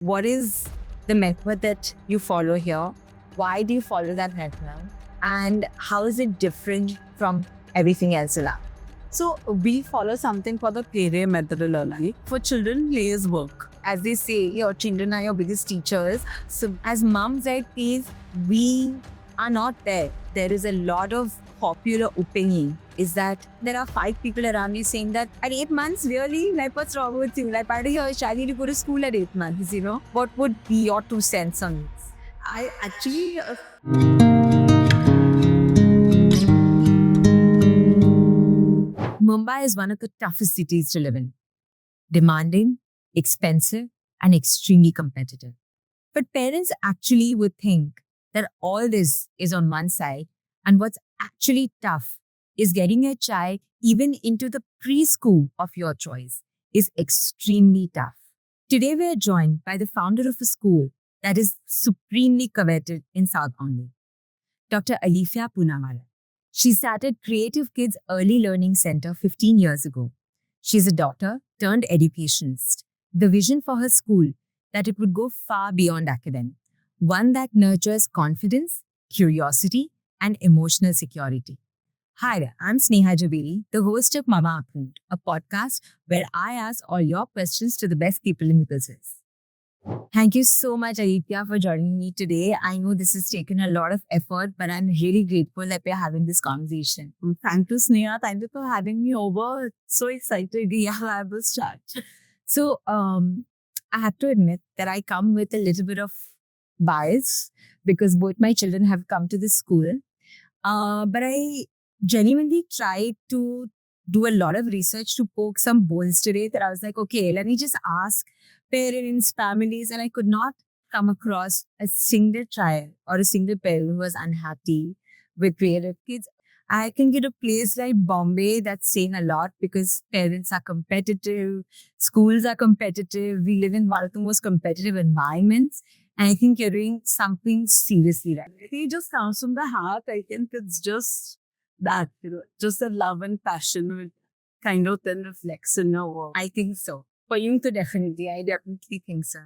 What is the method that you follow here? Why do you follow that method? And how is it different from everything else around? So we follow something called the play methodology. For children, play is work. As they say, your children are your biggest teachers. So, as moms, right, please, we are not there. There is a lot of popular opinion is that there are 5 people around you saying that at 8 months, really? Like, what's wrong with you? Like, why do your child need to go to school at 8 months? What would be your 2 cents on this? I actually Mumbai is one of the toughest cities to live in. Demanding, expensive, and extremely competitive. But parents actually would think that all this is on one side, and what's actually tough is getting your child even into the preschool of your choice is extremely tough. Today, we are joined by the founder of a school that is supremely coveted in South Bombay, Dr. Alifia Poonawalla. She started Creative Kids Early Learning Center 15 years ago. She's a doctor turned educationist. The vision for her school that it would go far beyond academic, one that nurtures confidence, curiosity, and emotional security. Hi, I'm Sneha Javeri, the host of Mama Approved, a podcast where I ask all your questions to the best people in the business. Thank you so much, Aditya, for joining me today. I know this has taken a lot of effort, but I'm really grateful that we're having this conversation. thank you, Sneha. Thank you for having me over. So excited. Yeah, I will start. So, I have to admit that I come with a little bit of bias because both my children have come to this school. But I genuinely tried to do a lot of research to poke some holes today that I was like, okay, let me just ask parents, families, and I could not come across a single child or a single parent who was unhappy with Creative Kids. I think in a place like Bombay, that's saying a lot because parents are competitive, schools are competitive, we live in one of the most competitive environments. And I think you're doing something seriously right. It just comes from the heart. I think it's just that, just the love and passion will kind of then reflects in your work. I think so. For you to definitely, I definitely think so.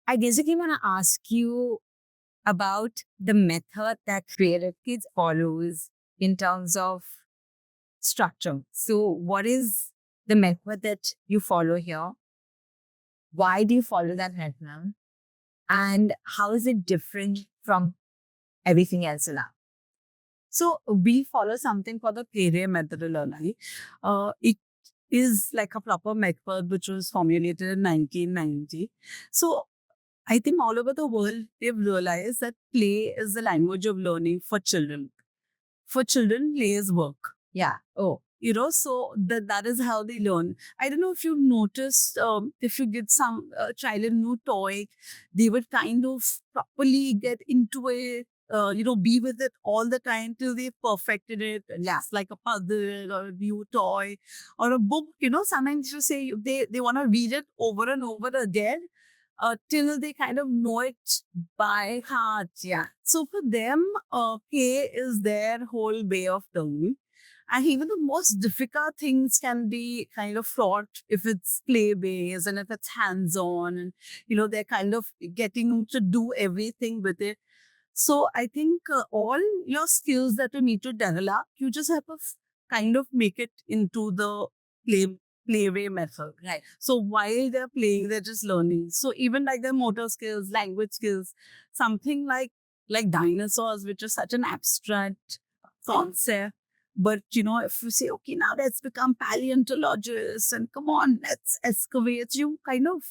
I basically want to ask you about the method that Creative Kids follows in terms of structure. So, what is the method that you follow here? Why do you follow that method? And how is it different from everything else around? So we follow something called the play methodology. It is like a proper method which was formulated in 1990. So I think all over the world, they've realized that play is the language of learning for children. For children, play is work. Yeah. Oh, So that is how they learn. I don't know if you've noticed, if you get some child a new toy, they would kind of properly get into it, be with it all the time till they perfected it. Yeah. It's like a puzzle or a new toy or a book. Sometimes you say they want to read it over and over again till they kind of know it by heart. yeah. So for them, play is their whole way of learning. And even the most difficult things can be kind of fraught if it's play based and if it's hands on and, they're kind of getting to do everything with it. So I think all your skills that you need to develop, you just have to kind of make it into the play playway method. Right. So while they're playing, they're just learning. So even like their motor skills, language skills, something like dinosaurs, which is such an abstract concept. But if you say, okay, now let's become paleontologists and come on, let's excavate, you kind of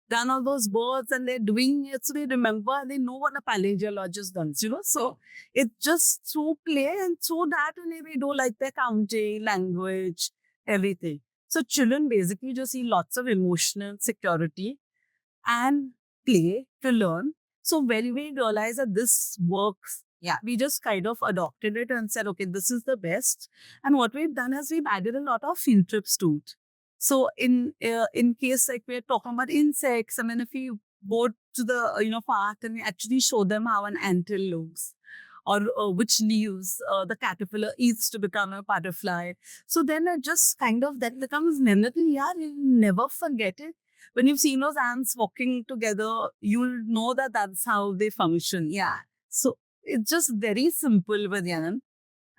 done all those birds and they're doing it. So they remember and they know what a paleontologist does. So it's just through play and through that only we do like their counting, language, everything. So children basically just see lots of emotional security and play to learn. So when we realize that this works, Yeah. we just kind of adopted it and said, okay, this is the best. And what we've done is we've added a lot of field trips to it. So in case like we're talking about insects, I mean, if we go to the park and we actually show them how an anthill looks, or which leaves the caterpillar eats to become a butterfly. So then it just kind of that becomes memory. Yeah, you'll never forget it. when you've seen those ants walking together, you'll know that that's how they function. Yeah. So it's just very simple with Yanam.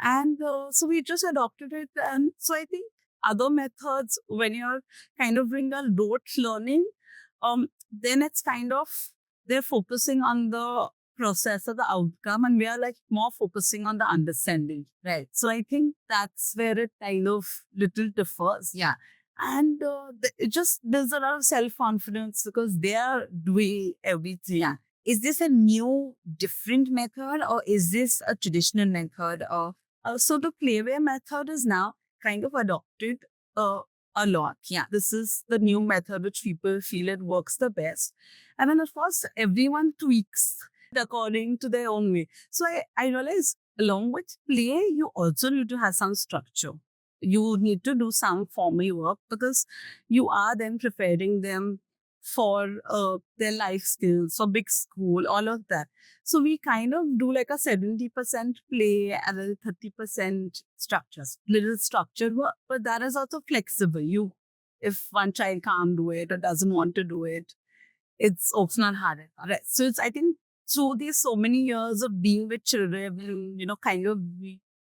And so we just adopted it. And so I think other methods, when you're kind of doing a rote learning, then it's kind of, they're focusing on the process or the outcome, and we are like more focusing on the understanding. Right. So I think that's where it kind of little differs. Yeah. And it just there's a lot of self-confidence because they are doing everything. Yeah. Is this a new, different method, or is this a traditional method? Or So the playway method is now kind of adopted a lot. Yeah. This is the new method which people feel it works the best. And then of course everyone tweaks according to their own way. So I realize along with play, you also need to have some structure. You need to do some formal work because you are then preparing them for their life skills, for big school, all of that. So we kind of do like a 70% play and a 30% structures, little structured work, but that is also flexible. If one child can't do it or doesn't want to do it, it's not hard. Right. So I think through these so many years of being with children, kind of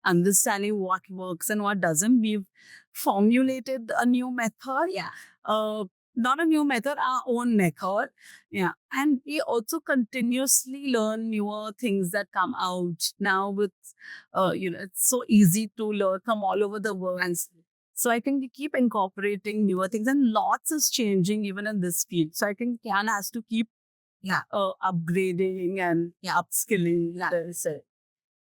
understanding what works and what doesn't, we've formulated a new method. yeah. Not a new method, our own method. Yeah. And we also continuously learn newer things that come out now with, it's so easy to learn from all over the world. And so I think we keep incorporating newer things, and lots is changing even in this field. So I think Kyan has to keep upgrading and upskilling. So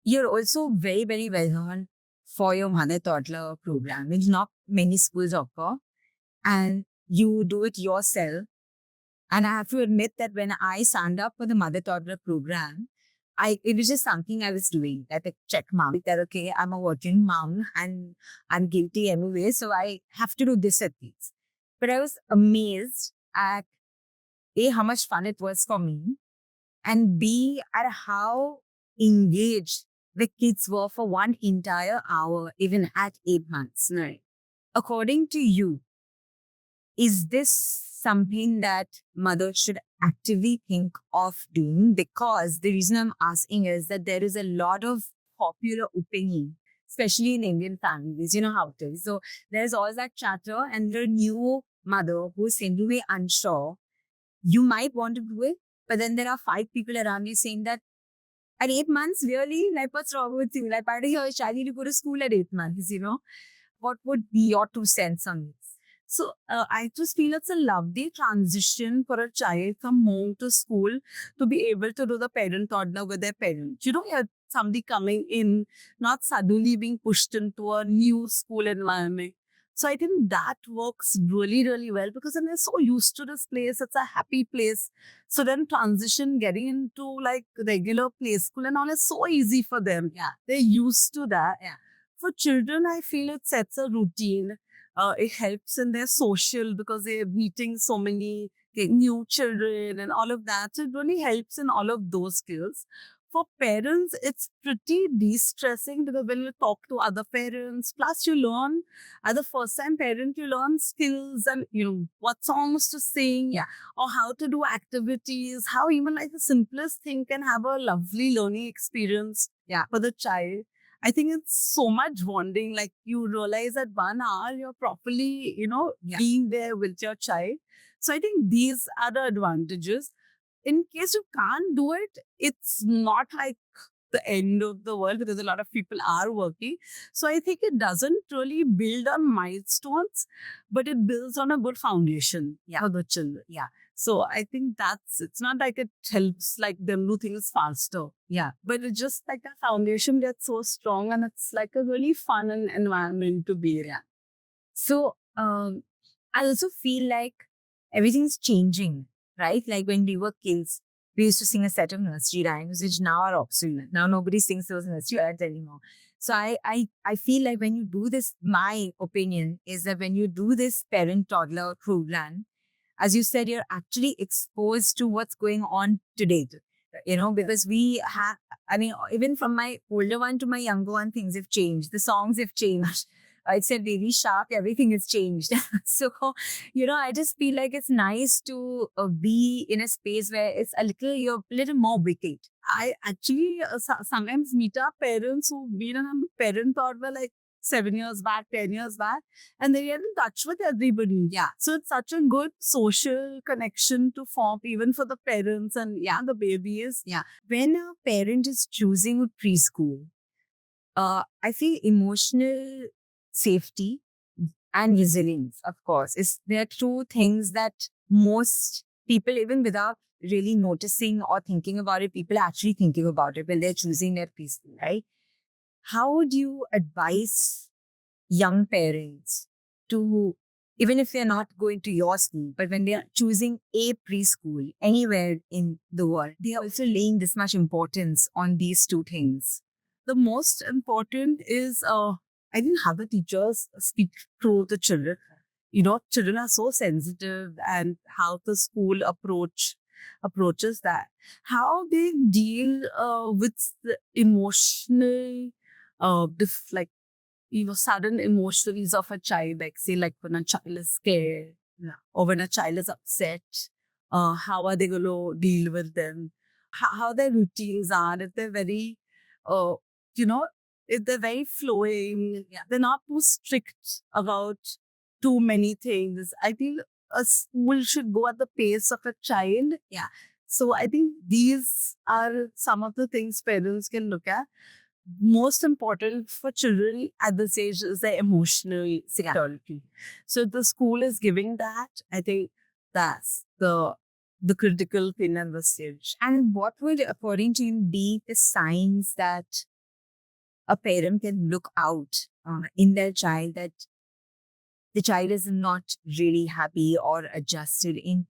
you're also very, very well known for your mother toddler program, which not many schools offer. And you do it yourself. And I have to admit that when I signed up for the mother toddler program, it was just something I was doing, that a check mark, that okay, I'm a working mom and I'm guilty anyway, so I have to do this at least. But I was amazed at A, how much fun it was for me, and B, at how engaged the kids were for one entire hour, even at 8 months. Right. According to you, is this something that mothers should actively think of doing? Because the reason I'm asking is that there is a lot of popular opinion, especially in Indian families. You know how it is. So there's always that chatter, and the new mother who's anyway unsure, you might want to do it, but then there are 5 people around you saying that at 8 months, really? Like, what's wrong with you? Like, why do your child need to go to school at 8 months, What would be your 2 cents on this? So I just feel it's a lovely transition for a child from home to school to be able to do the parent toddler with their parents. You have somebody coming in, not suddenly being pushed into a new school environment. So I think that works really, really well because then they're so used to this place. It's a happy place. So then transition, getting into like regular play school and all is so easy for them. Yeah. They're used to that. Yeah. For children, I feel it sets a routine. It helps in their social because they're meeting so many new children and all of that. So it really helps in all of those skills. For parents, it's pretty de-stressing because when you talk to other parents, plus you learn, as a first-time parent, you learn skills and, what songs to sing or how to do activities, how even like the simplest thing can have a lovely learning experience for the child. I think it's so much bonding. Like you realize that 1 hour you're properly, being there with your child. So I think these are the advantages. In case you can't do it, it's not like the end of the world because a lot of people are working. So I think it doesn't really build on milestones, but it builds on a good foundation for the children. Yeah. So I think it's not like it helps like them do things faster. Yeah. But it's just like the foundation gets so strong and it's like a really fun environment to be in. So I also feel like everything's changing, right? Like when we were kids, we used to sing a set of nursery rhymes, which now are obsolete. Now nobody sings those nursery rhymes anymore. So I feel like when you do this, my opinion is that when you do this parent-toddler program, as you said, you're actually exposed to what's going on today, because we have, even from my older one to my younger one, things have changed. The songs have changed. it's a baby shark, everything has changed. So, I just feel like it's nice to be in a space where it's you're a little more wicked. I actually sometimes meet our parents who been in a parent thought were like 7 years back, 10 years back, and they get in touch with everybody. Yeah. So it's such a good social connection to form even for the parents and the babies. Yeah. When a parent is choosing preschool, I feel emotional safety and resilience, of course, there are two things that most people, even without really noticing or thinking about it, people are actually thinking about it when they're choosing their preschool, right? How would you advise young parents to, even if they're not going to your school, but when they're choosing a preschool anywhere in the world, they're also laying this much importance on these two things? The most important is I think how the teachers speak to the children. Children are so sensitive, and how the school approaches that, how they deal with the emotional, like sudden emotions of a child, like say like when a child is scared, or when a child is upset. How are they going to deal with them? How their routines are, if they're very uh, you know, if they're very flowing, they're not too strict about too many things. I think a school should go at the pace of a child. Yeah. So I think these are some of the things parents can look at. Most important for children at this age is their emotional security. So if the school is giving that, I think that's the critical thing at this stage. And what would, according to you, be the signs that a parent can look out in their child that the child is not really happy or adjusted in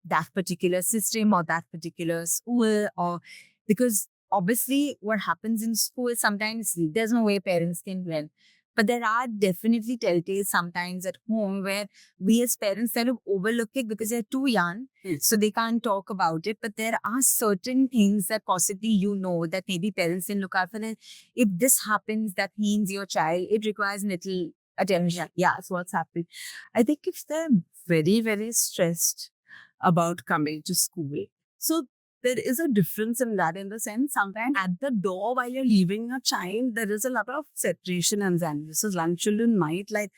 that particular system or that particular school? Or because obviously what happens in school, sometimes there's no way parents can win. But there are definitely telltales sometimes at home where we as parents kind of overlook it because they're too young, so they can't talk about it. But there are certain things that possibly that maybe parents can look out for. And if this happens, that means your child, it requires little attention. Yeah, that's what's happening. I think if they're very, very stressed about coming to school, so there is a difference in that, in the sense sometimes at the door while you're leaving a child, there is a lot of separation anxiety. So young children might like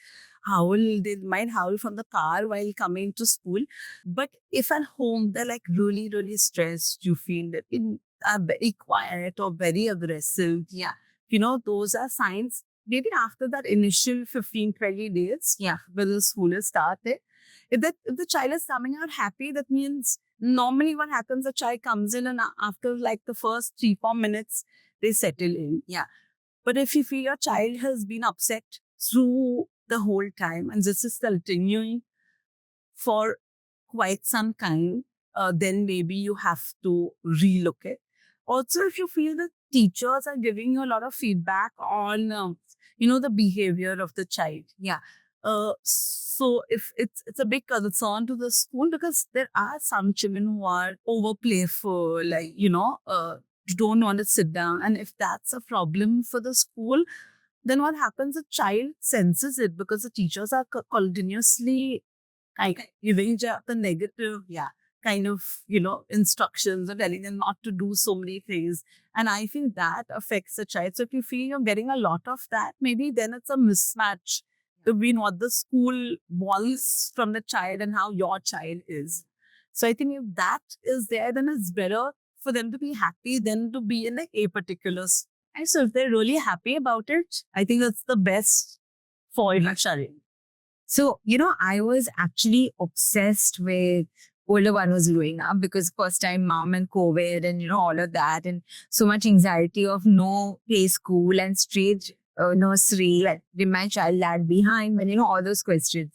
howl, they might howl from the car while coming to school. But if at home they're like really, really stressed, you feel that are very quiet or very aggressive. Yeah. Those are signs. Maybe after that initial 15, 20 days, when the school is started, if the child is coming out happy, that means normally what happens, the child comes in and after like the first 3-4 minutes, they settle in. Yeah. But if you feel your child has been upset through the whole time and this is continuing for quite some time, then maybe you have to relook it. Also, if you feel that teachers are giving you a lot of feedback on, the behavior of the child. Yeah. So if it's a big concern to the school, because there are some children who are over playful, like, don't want to sit down. And if that's a problem for the school, then what happens, the child senses it because the teachers are continuously giving the negative kind of, instructions and telling them not to do so many things. And I feel that affects the child. So if you feel you're getting a lot of that, maybe then it's a mismatch between what the school wants from the child and how your child is. So I think if that is there, then it's better for them to be happy than to be in like a particular. And so if they're really happy about it, I think that's the best for your child. So, I was actually obsessed with older one was growing up because first time mom and COVID and, all of that and so much anxiety of no play school and straight nursery. Did my child lag behind? And, all those questions.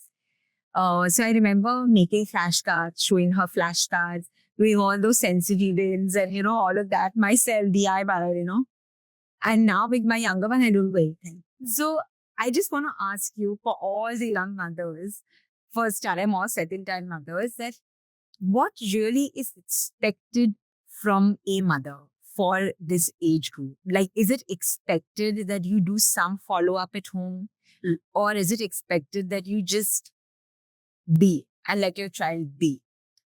So I remember making flashcards, showing her flashcards, doing all those sensory readings and, all of that myself, DIY, And now with my younger one, I don't do anything. So I just want to ask you, for all the young mothers, first time or second time mothers, that what really is expected from a mother, for this age group? Like, is it expected that you do some follow up at home? Or is it expected that you just be and let your child be?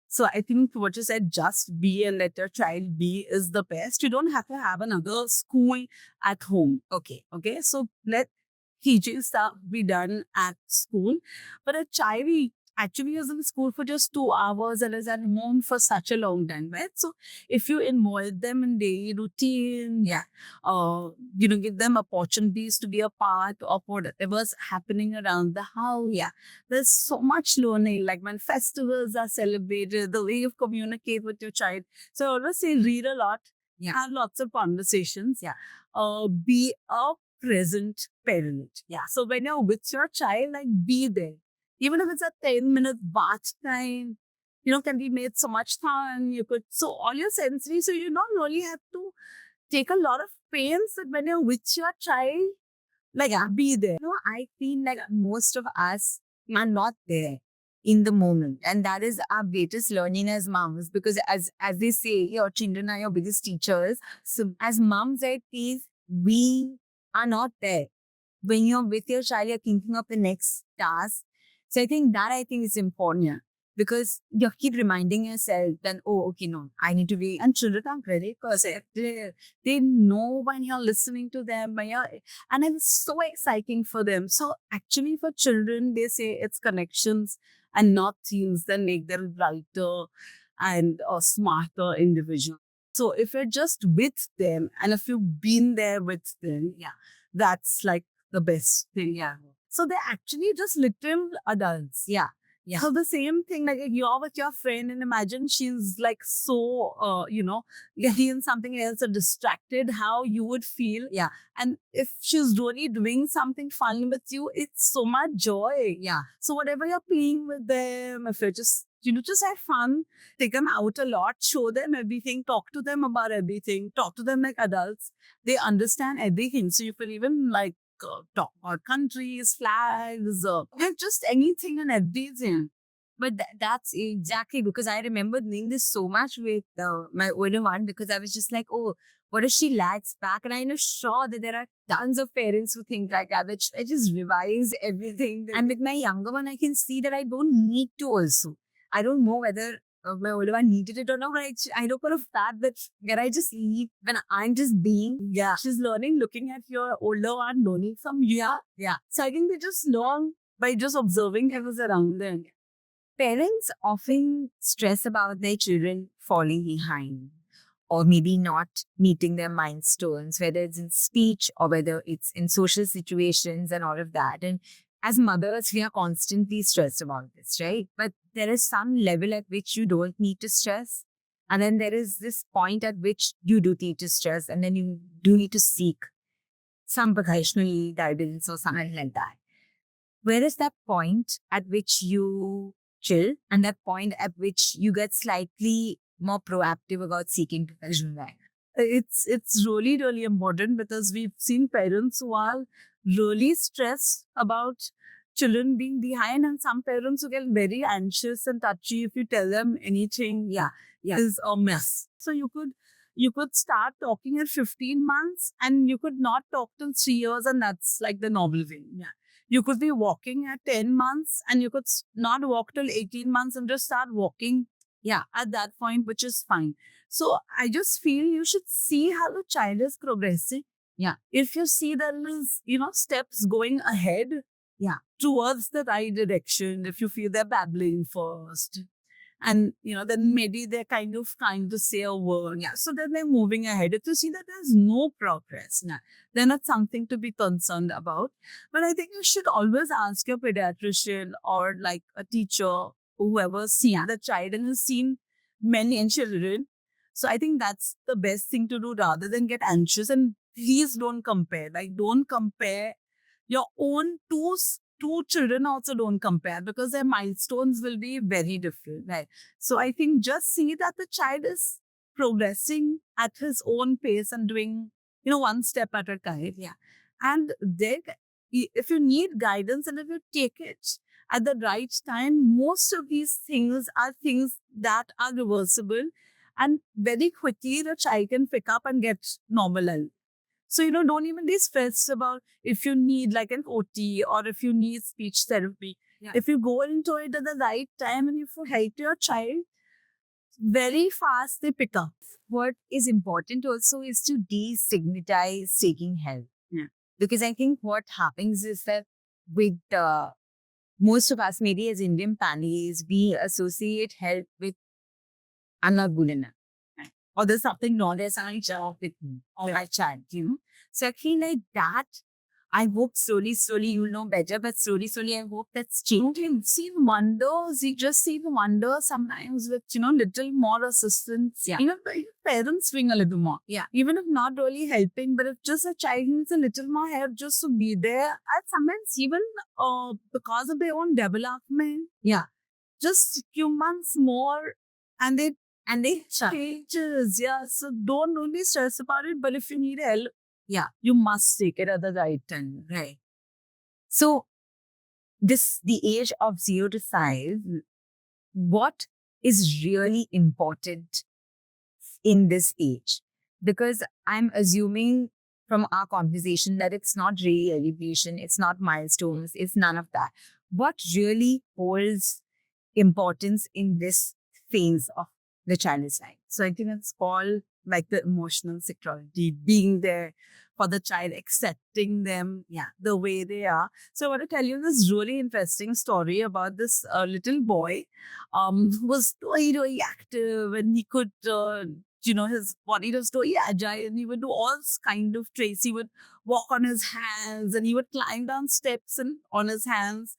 So I think what you said, just be and let your child be, is the best. You don't have to have another school at home. Okay. Okay. So let teaching stuff be done at school. But a child actually is in school for just 2 hours and is at home for such a long time, right? So if you involve them in daily routine, Yeah. give them opportunities to be a part of whatever's happening around the house. Yeah. There's so much learning, like when festivals are celebrated, the way you communicate with your child. So I always say read a lot, Yeah. have lots of conversations, Yeah. be a present parent. Yeah. So when you're with your child, like be there. Even if it's a 10-minute bath time, can be made so much fun. So all your sensory, so you don't really have to take a lot of pains that when you're with your child, like be there. I feel like most of us are not there in the moment. And that is our greatest learning as moms, because as they say, your children are your biggest teachers. So as moms, I feel we are not there. When you're with your child, you're thinking of the next task. So I think is important. Yeah. Because you keep reminding yourself then, oh, okay, no, I need to be. And children are very perceptive. They know when you're listening to them, and it's so exciting for them. So actually for children, they say it's connections and not things that make them brighter and a smarter individual. So if you're just with them and if you've been there with them, that's like the best thing. Yeah. So they're actually just little adults. Yeah. Yeah. So the same thing, like you're with your friend and imagine she's like so, getting in something else or distracted, how you would feel. Yeah. And if she's really doing something fun with you, it's so much joy. Yeah. So whatever you're playing with them, if you're just have fun, take them out a lot, show them everything, talk to them about everything, talk to them like adults. They understand everything. So you could even like talk about countries, flags, just anything and everything. But that's exactly because I remember doing this so much with my older one, because I was just like, oh, what if she lags back? And I know sure that there are tons of parents who think like that, which I just revise everything. And with my younger one, I can see that I don't need to also. I don't know whether my older one needed it or not, but I know for a fact that when I just leave, when I'm just being. Yeah. She's learning, looking at your older one, learning from you. Yeah. So I think they just learn by just observing what's around them. Parents often stress about their children falling behind or maybe not meeting their milestones, whether it's in speech or whether it's in social situations and all of that. And as mothers, we are constantly stressed about this, right? But there is some level at which you don't need to stress. And then there is this point at which you do need to stress, and then you do need to seek some professional guidance or something like that. Where is that point at which you chill and that point at which you get slightly more proactive about seeking professional guidance? It's really, really important because we've seen parents who are really stressed about children being behind, and some parents who get very anxious and touchy if you tell them anything is a mess. So you could start talking at 15 months and you could not talk till 3 years, and that's like the normal way. Yeah. You could be walking at 10 months and you could not walk till 18 months and just start walking at that point, which is fine. So I just feel you should see how the child is progressing. Yeah. If you see there is, steps going ahead towards the right direction, if you feel they're babbling first, and, then maybe they're kind of trying to say a word. Yeah. So then they're moving ahead. If you see that there's no progress, they're not something to be concerned about. But I think you should always ask your pediatrician or like a teacher, whoever's seen the child and has seen many children. So I think that's the best thing to do rather than get anxious. And please don't compare. Like, don't compare your own two children, also don't compare, because their milestones will be very different. Right. So I think just see that the child is progressing at his own pace and doing, one step at a time. Yeah. And then if you need guidance and if you take it at the right time, most of these things are things that are reversible And very quickly, the child can pick up and get normal health. So, don't even be stressed about if you need like an OT or if you need speech therapy. Yeah. If you go into it at the right time and if you help your child, very fast they pick up. What is important also is to destigmatize taking help. Yeah. Because I think what happens is that with most of us, maybe as Indian families, we associate help with I'm not good enough. Or there's something wrong, there's something wrong with me or my child. So I feel like that, I hope slowly, you'll know better, but slowly, I hope that's changing. You see the wonders, you just see the wonders sometimes with, little more assistance. Yeah. Even the parents swing a little more. Yeah. Even if not really helping, but if just a child needs a little more help just to be there, and sometimes even because of their own development. Yeah. Just few months more and they Sure. changes. Yeah. So don't only stress about it, but if you need help, Yeah. you must take it at the right time. Right. So the age of 0 to 5, what is really important in this age? Because I'm assuming from our conversation that it's not really elevation, it's not milestones, it's none of that. What really holds importance in this phase of the child's life? So I think it's all like the emotional security, being there for the child, accepting them the way they are. So I want to tell you this really interesting story about this little boy who was very active and he could, his body was very agile and he would do all kind of tricks. He would walk on his hands and he would climb down steps and on his hands.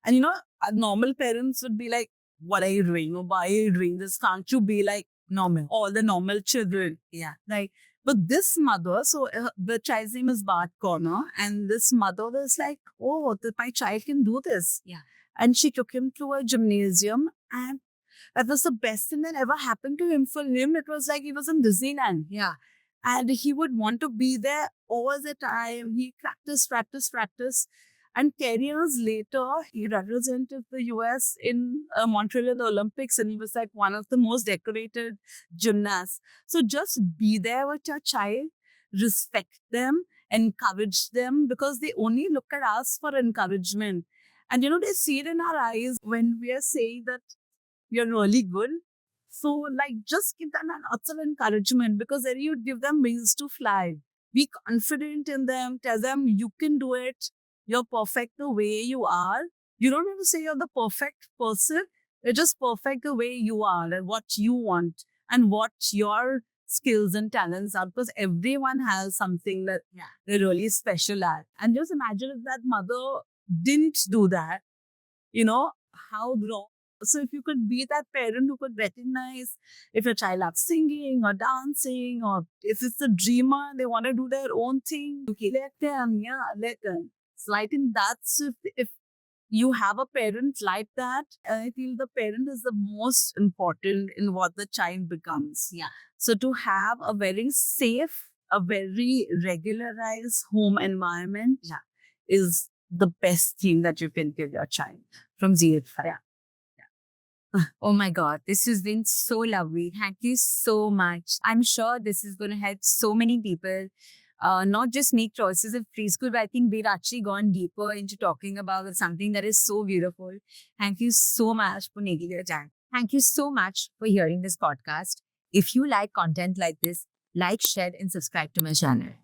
And, normal parents would be like, what are you doing? Why are you doing this? Can't you be like normal? All the normal children. Yeah. Like, but this mother, so the child's name is Bart Connor, and this mother was like, oh, my child can do this. Yeah. And she took him to a gymnasium, and that was the best thing that ever happened to him. For him, it was like he was in Disneyland. Yeah. And he would want to be there all the time. He practiced. And 10 years later, he represented the US in Montreal in the Olympics, and he was like one of the most decorated gymnasts. So just be there with your child, respect them, encourage them, because they only look at us for encouragement. And they see it in our eyes when we are saying that you're really good. So just give them lots of encouragement, because then you give them wings to fly. Be confident in them, tell them you can do it. You're perfect the way you are. You don't have to say you're the perfect person. You're just perfect the way you are and what you want and what your skills and talents are, because everyone has something that they're really special at. And just imagine if that mother didn't do that, how wrong. So if you could be that parent who could recognize if your child loves singing or dancing, or if it's a dreamer, they want to do their own thing, let them, let them. So I think that's if you have a parent like that, I feel the parent is the most important in what the child becomes. Yeah. So to have a very safe, a very regularized home environment is the best thing that you can give your child from 0 to 5. Oh my God, this has been so lovely. Thank you so much. I'm sure this is going to help so many people. Not just make choices of preschool, but I think we've actually gone deeper into talking about something that is so beautiful. Thank you so much for making your time. Thank you so much for hearing this podcast. If you like content like this, like, share, and subscribe to my channel.